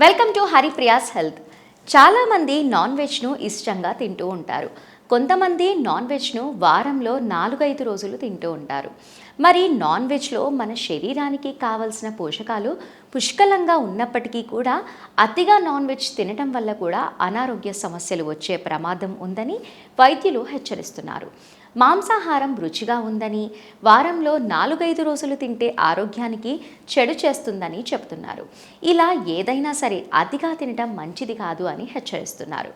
Welcome to Haripriya's health. చాలామంది non వెజ్ను ఇష్టంగా తింటూ ఉంటారు. కొంతమంది నాన్ వెజ్ను వారంలో 4-5 రోజులు తింటూ ఉంటారు. మరి నాన్ వెజ్లో మన శరీరానికి కావలసిన పోషకాలు పుష్కలంగా ఉన్నప్పటికీ కూడా అతిగా నాన్ వెజ్ తినటం వల్ల కూడా అనారోగ్య సమస్యలు వచ్చే ప్రమాదం ఉందని వైద్యులు హెచ్చరిస్తున్నారు. మాంసాహారం రుచిగా ఉందని, వారంలో 4-5 రోజులు తింటే ఆరోగ్యానికి చెడు చేస్తుందని చెబుతున్నారు. ఇలా ఏదైనా సరే అతిగా తినటం మంచిది కాదు అని హెచ్చరిస్తున్నారు.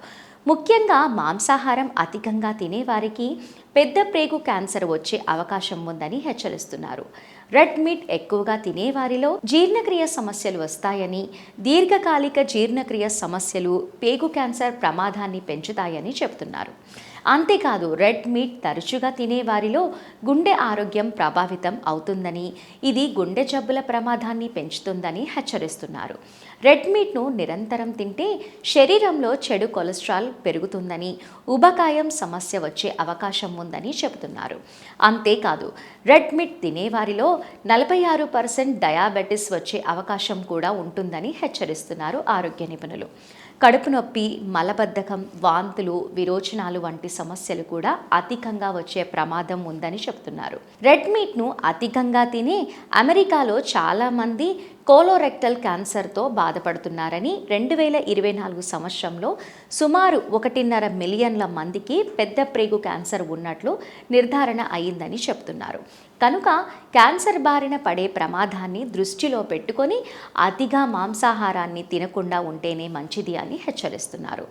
ముఖ్యంగా మాంసాహారం అధికంగా తినేవారికి పెద్ద ప్రేగు క్యాన్సర్ వచ్చే అవకాశం ఉందని హెచ్చరిస్తున్నారు. రెడ్ మీట్ ఎక్కువగా తినేవారిలో జీర్ణక్రియ సమస్యలు వస్తాయని, దీర్ఘకాలిక జీర్ణక్రియ సమస్యలు పేగు క్యాన్సర్ ప్రమాదాన్ని పెంచుతాయని చెబుతున్నారు. అంతేకాదు రెడ్ మీట్ తరచుగా తినేవారిలో గుండె ఆరోగ్యం ప్రభావితం అవుతుందని, ఇది గుండె జబ్బుల ప్రమాదాన్ని పెంచుతుందని హెచ్చరిస్తున్నారు. రెడ్ మీట్ను నిరంతరం తింటే శరీరంలో చెడు కొలెస్ట్రాల్ పెరుగుతుందని, ఉబకాయం సమస్య వచ్చే అవకాశం ఉందని చెబుతున్నారు. అంతేకాదు రెడ్ మీట్ తినేవారిలో 46% డయాబెటిస్ వచ్చే అవకాశం కూడా ఉంటుందని హెచ్చరిస్తున్నారు ఆరోగ్య నిపుణులు. కడుపు నొప్పి, మలబద్ధకం, వాంతులు, విరోచనాలు వంటి సమస్యలు కూడా అధికంగా వచ్చే ప్రమాదం ఉందని చెప్తున్నారు. రెడ్ మీట్ను అధికంగా తిని అమెరికాలో చాలామంది కోలోరెక్టల్ క్యాన్సర్తో బాధపడుతున్నారని, 2024 సంవత్సరంలో సుమారు 1.5 మిలియన్ల మందికి పెద్ద ప్రేగు క్యాన్సర్ ఉన్నట్లు నిర్ధారణ అయిందని చెప్తున్నారు. కనుక క్యాన్సర్ బారిన పడే ప్రమాదాన్ని దృష్టిలో పెట్టుకొని అతిగా మాంసాహారాన్ని తినకుండా ఉంటేనే మంచిది అని హెచ్చరిస్తున్నారు.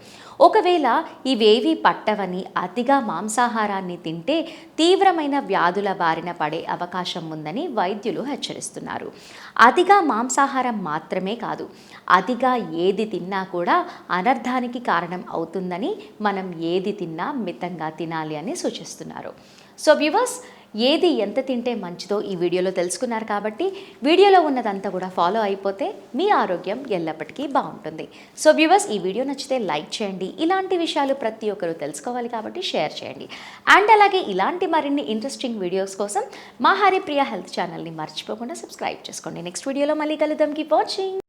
ఒకవేళ ఇవేవీ పట్టవని అతిగా మాంసాహారాన్ని తింటే తీవ్రమైన వ్యాధుల బారిన పడే అవకాశం ఉందని వైద్యులు హెచ్చరిస్తున్నారు. అతిగా మాంసాహారం మాత్రమే కాదు, అతిగా ఏది తిన్నా కూడా అనర్థానికి కారణం అవుతుందని, మనం ఏది తిన్నా మితంగా తినాలి అని సూచిస్తున్నారు. సో వ్యూవర్స్, ఏది ఎంత తింటే మంచిదో ఈ వీడియోలో తెలుసుకున్నారు కాబట్టి వీడియోలో ఉన్నదంతా కూడా ఫాలో అయిపోతే మీ ఆరోగ్యం ఎల్లప్పటికీ బాగుంటుంది. సో వ్యూవర్స్, ఈ వీడియో నచ్చితే లైక్ చేయండి. ఇలాంటి విషయాలు ప్రతి ఒక్కరూ తెలుసుకోవాలి కాబట్టి షేర్ చేయండి. అండ్ అలాగే ఇలాంటి మరిన్ని ఇంట్రెస్టింగ్ వీడియోస్ కోసం మా హరిప్రియ హెల్త్ ఛానల్ని మర్చిపోకుండా సబ్స్క్రైబ్ చేసుకోండి. నెక్స్ట్ వీడియోలో మళ్ళీ కలుద్దాం. Keep watching.